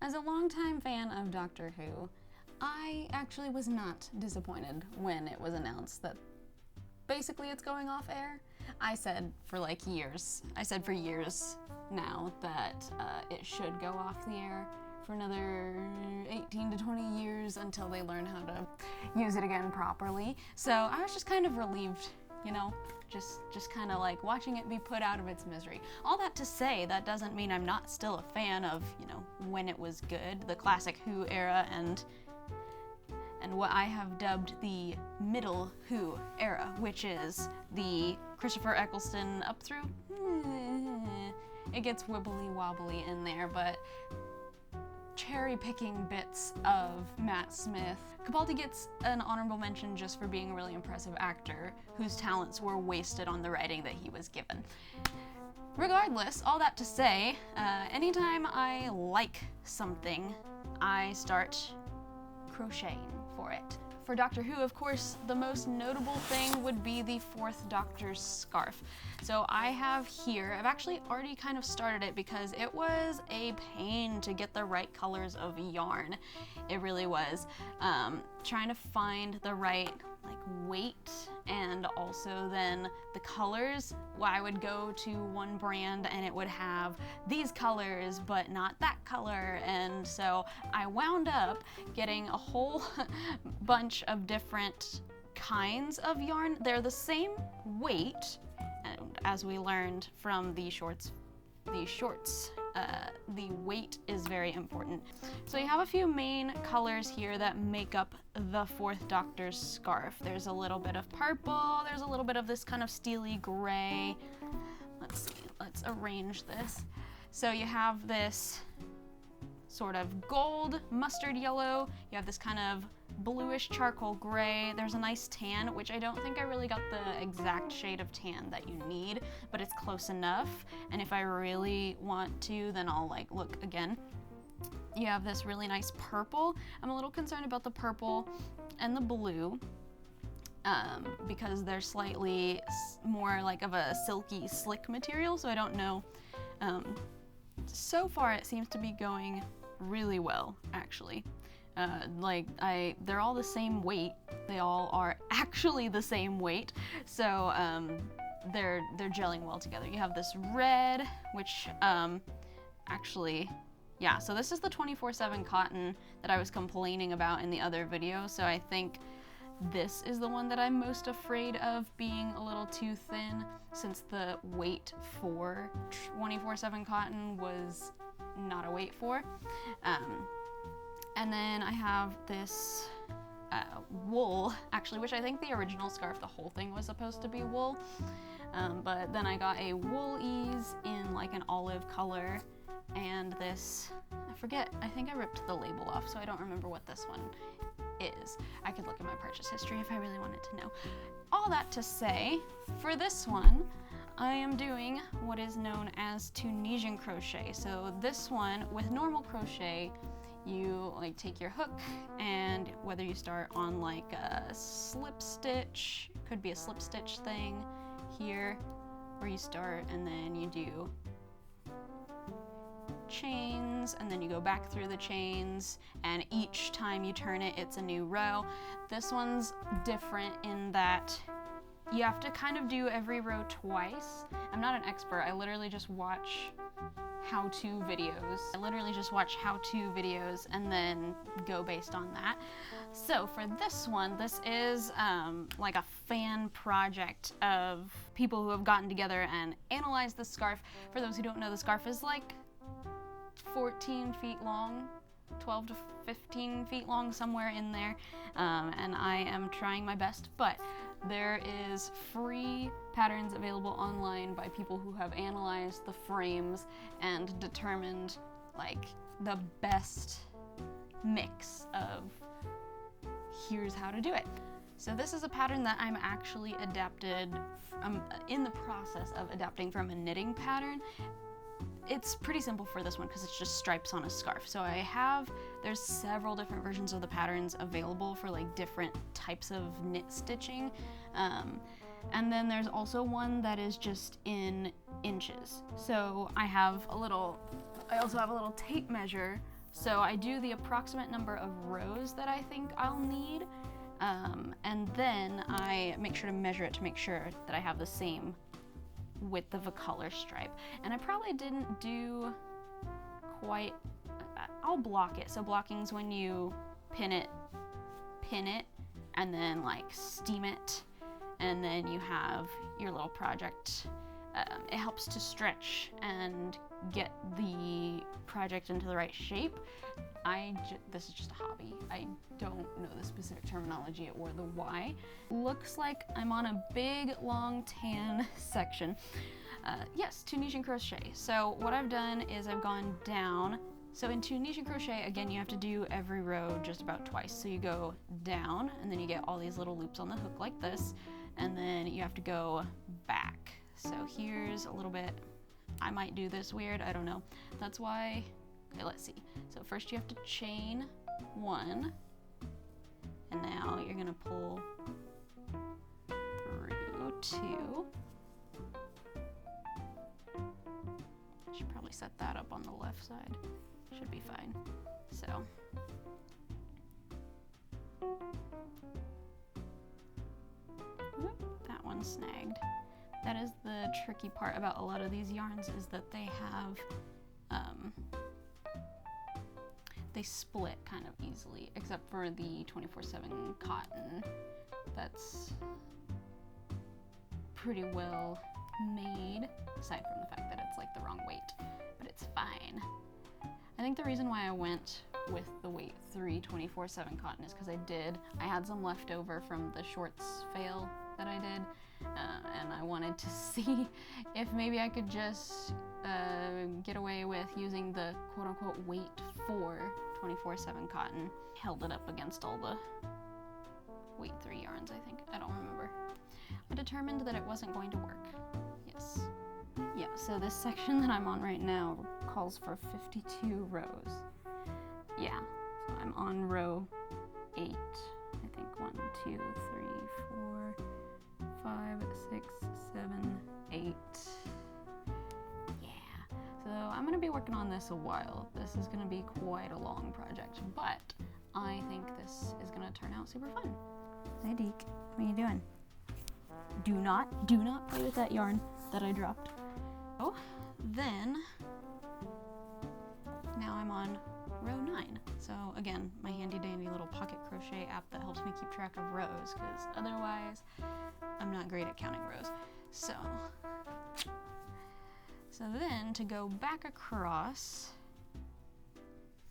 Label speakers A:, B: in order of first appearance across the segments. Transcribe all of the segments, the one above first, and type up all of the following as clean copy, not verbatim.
A: As a longtime fan of Doctor Who, I actually was not disappointed when it was announced that basically it's going off air. I said for years now that it should go off the air for another 18 to 20 years until they learn how to use it again properly. So I was just kind of relieved, you know, just kind of like watching it be put out of its misery. All that to say, that doesn't mean I'm not still a fan of, you know, when it was good, the classic Who era and what I have dubbed the middle Who era, which is the Christopher Eccleston up through, it gets wibbly wobbly in there, but cherry picking bits of Matt Smith. Capaldi gets an honorable mention just for being a really impressive actor whose talents were wasted on the writing that he was given. Regardless, all that to say, anytime I like something, I start crocheting for it. For Doctor Who, of course, the most notable thing would be the Fourth Doctor's scarf. So I have here, I've actually already kind of started it because it was a pain to get the right colors of yarn. It really was. Trying to find the right weight and also then the colors. Well, I would go to one brand and it would have these colors but not that color, and so I wound up getting a whole bunch of different kinds of yarn. They're the same weight, and as we learned from the shorts, the weight is very important. So you have a few main colors here that make up the Fourth Doctor's scarf. There's a little bit of purple, there's a little bit of this kind of steely gray. Let's see, let's arrange this. So you have this sort of gold mustard yellow, you have this kind of bluish charcoal gray, there's a nice tan, which I don't think I really got the exact shade of tan that you need, but it's close enough, and if I really want to, then I'll look again. You have this really nice purple. I'm a little concerned about the purple and the blue because they're slightly more of a silky, slick material, so I don't know. So far it seems to be going really well, actually. They're all the same weight. They all are actually the same weight, so they're gelling well together. You have this red, which actually, yeah, so this is the 24/7 cotton that I was complaining about in the other video, so I think this is the one that I'm most afraid of being a little too thin, since the weight for 24/7 cotton was not a weight for. And then I have this wool, actually, which I think the original scarf, the whole thing was supposed to be wool. But then I got a wool ease in an olive color, and this, I forget, I think I ripped the label off, so I don't remember what this one is. I could look at my purchase history if I really wanted to know. All that to say, for this one, I am doing what is known as Tunisian crochet. So this one, with normal crochet, you take your hook, and whether you start on a slip stitch, could be a slip stitch thing here, where you start and then you do chains, and then you go back through the chains, and each time you turn it, it's a new row. This one's different in that you have to kind of do every row twice. I'm not an expert, I literally just watch how-to videos. And then go based on that. So for this one, this is a fan project of people who have gotten together and analyzed the scarf. For those who don't know, the scarf is 14 feet long, 12 to 15 feet long, somewhere in there, and I am trying my best, but there is free patterns available online by people who have analyzed the frames and determined the best mix of here's how to do it. So this is a pattern that I'm actually in the process of adapting from a knitting pattern. It's pretty simple for this one because it's just stripes on a scarf. So there's several different versions of the patterns available for different types of knit stitching. And then there's also one that is just in inches. So I also have a little tape measure So I do the approximate number of rows that I think I'll need, and then I make sure to measure it to make sure that I have the same width of a color stripe. And I probably didn't do quite, I'll block it. So blocking's when you pin it, and then like steam it, and then you have your little project. It helps to stretch and get the project into the right shape. This is just a hobby. I don't know the specific terminology or the why. Looks like I'm on a big, long tan section. Yes, Tunisian crochet. So what I've done is I've gone down. So in Tunisian crochet, again, you have to do every row just about twice. So you go down, and then you get all these little loops on the hook like this, and then you have to go back. So here's a little bit. I might do this weird, I don't know. That's why, okay, let's see. So first you have to chain 1, and now you're gonna pull through 2. Should probably set that up on the left side. Should be fine. So. That one's snagged. That is the tricky part about a lot of these yarns, is that they have, they split kind of easily, except for the 24/7 cotton. That's pretty well made, aside from the fact that it's like the wrong weight, but it's fine. I think the reason why I went with the weight 3 24/7 cotton is because I had some left over from the shorts fail that I did, and I wanted to see if maybe I could just get away with using the quote-unquote weight 4 24/7 cotton. Held it up against all the weight 3 yarns, I think. I don't remember. I determined that it wasn't going to work. Yes. Yeah, so this section that I'm on right now calls for 52 rows. Yeah, so I'm on row 8. I think 1, 2, 3, 4, 5, 6, 7, 8. Yeah, so I'm gonna be working on this a while. This is gonna be quite a long project, but I think this is gonna turn out super fun. Hi Deke, what are you doing? Do not play with that yarn that I dropped. Oh, then, now I'm on row 9. So again, my handy dandy little pocket crochet app that helps me keep track of rows, because otherwise I'm not great at counting rows. So then to go back across,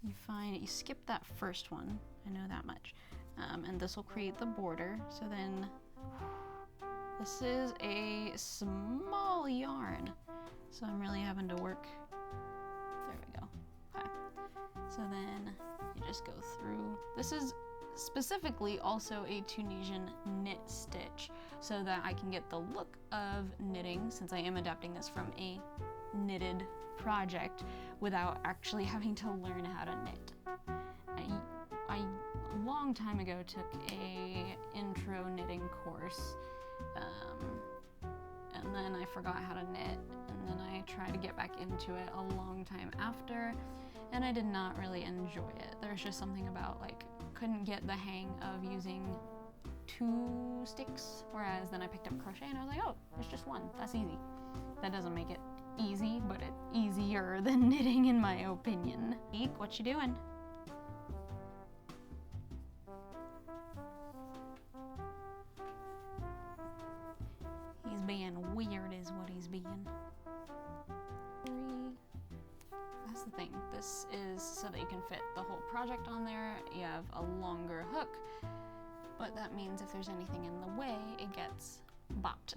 A: you skip that first one, I know that much, and this will create the border. So then, this is a small yarn, so I'm really having to work. There we go. Okay. So then you just go through. This is specifically also a Tunisian knit stitch, so that I can get the look of knitting, since I am adapting this from a knitted project, without actually having to learn how to knit. I a long time ago took a intro knitting course, and then I forgot how to knit, and then I tried to get back into it a long time after, and I did not really enjoy it. There's just something about, like, couldn't get the hang of using 2 sticks, whereas then I picked up crochet and I was like, oh, there's just 1, that's easy. That doesn't make it easy, but it's easier than knitting in my opinion. Eek, what you doing? He's being weird is what he's being. 3. That's the thing. This is so that you can fit the whole project on there. You have a longer hook, but that means if there's anything in the way, it gets bopped.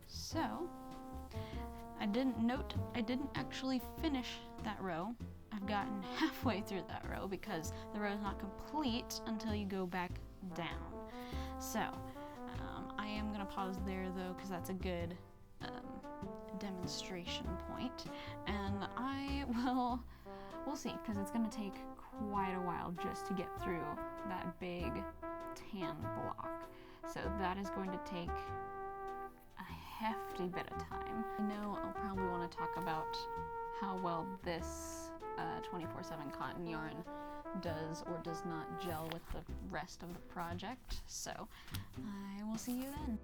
A: So, I didn't actually finish that row. I've gotten halfway through that row because the row is not complete until you go back down. So, I am gonna pause there though, because that's a good demonstration point, and we'll see, because it's gonna take quite a while just to get through that big tan block. So that is going to take a hefty bit of time. I know I'll probably want to talk about how well this 24/7 cotton yarn does or does not gel with the rest of the project. So I will see you then.